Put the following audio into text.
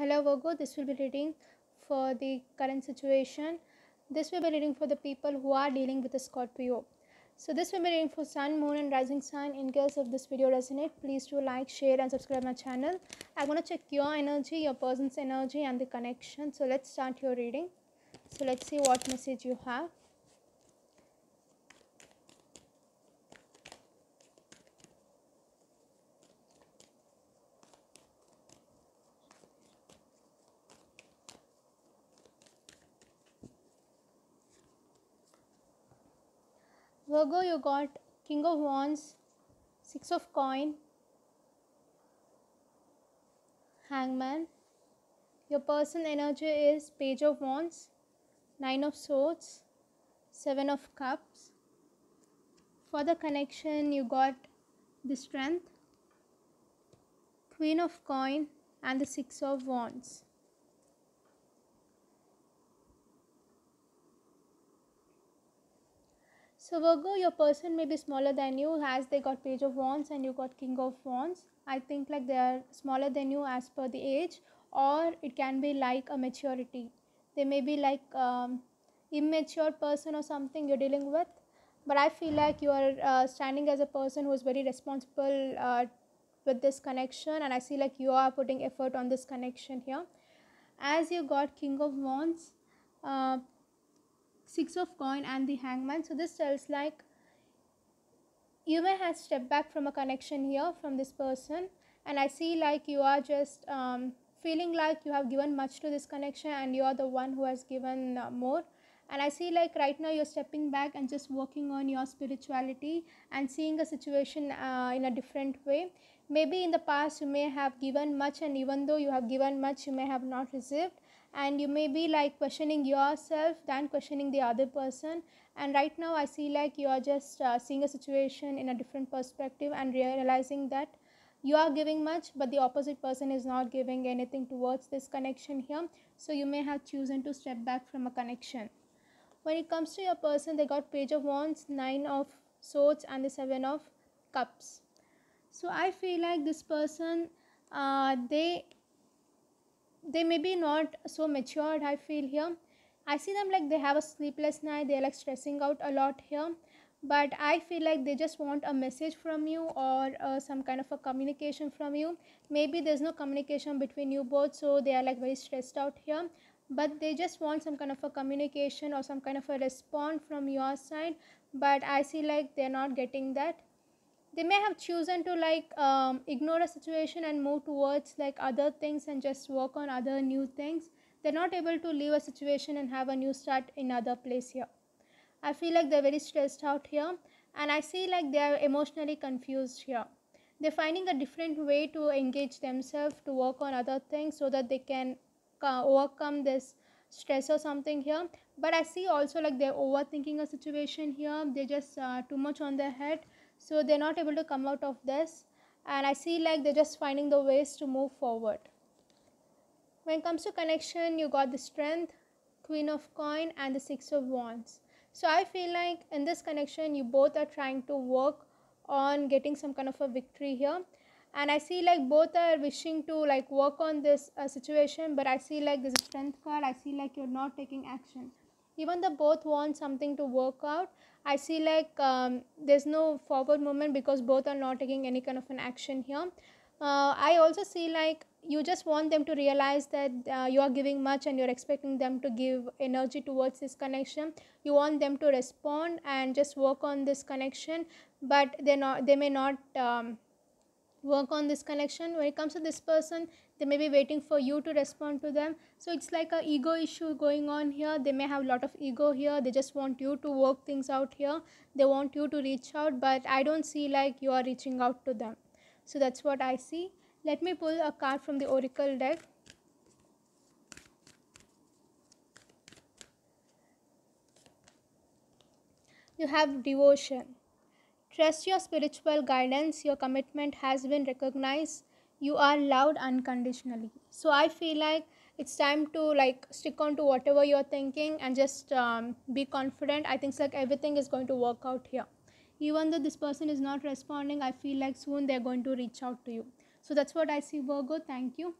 Hello Virgo, this will be reading for the current situation. This will be reading for the people who are dealing with a Scorpio. So this will be reading for Sun, Moon and Rising Sign. In case if this video resonates, please do like, share and subscribe my channel. I'm going to check your energy, your person's energy and the connection. So let's start your reading. So let's see what message you have. Virgo, you got King of Wands, Six of Coin, Hangman. Your person energy is Page of Wands, Nine of Swords, Seven of Cups. For the connection, you got the Strength, Queen of Coin and the Six of Wands. So Virgo, your person may be smaller than you as they got Page of Wands and you got King of Wands. I think like they are smaller than you as per the age, or it can be like a maturity. They may be like immature person or something you're dealing with. But I feel like you are standing as a person who is very responsible with this connection, and I see like you are putting effort on this connection here. As you got King of Wands, Six of Coin and the Hangman, so this tells like you may have stepped back from a connection here from this person, and I see like you are just feeling like you have given much to this connection and you are the one who has given more. And I see like right now you're stepping back and just working on your spirituality and seeing a situation in a different way. Maybe in the past you may have given much, and even though you have given much you may have not received, and you may be like questioning yourself than questioning the other person. And right now I see like you are just seeing a situation in a different perspective and realizing that you are giving much but the opposite person is not giving anything towards this connection here. So you may have chosen to step back from a connection. When it comes to your person, they got Page of Wands, Nine of Swords and the Seven of Cups. So I feel like this person they may be not so matured. I feel here I see them like they have a sleepless night, they're like stressing out a lot here, but I feel like they just want a message from you or some kind of a communication from you. Maybe there's no communication between you both, so they are like very stressed out here, but they just want some kind of a communication or some kind of a response from your side, but I see like they're not getting that. They may have chosen to like ignore a situation and move towards like other things and just work on other new things. They're not able to leave a situation and have a new start in other place here. I feel like they're very stressed out here, and I see like they are emotionally confused here. They're finding a different way to engage themselves to work on other things so that they can overcome this stress or something here. But I see also like they're overthinking a situation here. They're just too much on their head, so they're not able to come out of this, and I see like they're just finding the ways to move forward. When it comes to connection, you got the Strength, Queen of Coin and the Six of Wands. So I feel like in this connection you both are trying to work on getting some kind of a victory here, and I see like both are wishing to like work on this situation, but I see like there's a Strength card. I see like you're not taking action. Even though both want something to work out, I see like there's no forward movement because both are not taking any kind of an action here. I also see like you just want them to realize that you are giving much and you're expecting them to give energy towards this connection. You want them to respond and just work on this connection, but they may not work on this connection. When it comes to this person, they may be waiting for you to respond to them, so it's like a ego issue going on here. They may have a lot of ego here. They just want you to work things out here. They want you to reach out, but I don't see like you are reaching out to them. So that's what I see. Let me pull a card from the oracle deck. You have Devotion. Trust your spiritual guidance. Your commitment has been recognized. You are loved unconditionally. So I feel like it's time to like stick on to whatever you're thinking and just be confident. I think like everything is going to work out here. Even though this person is not responding, I feel like soon they're going to reach out to you. So that's what I see, Virgo. Thank you.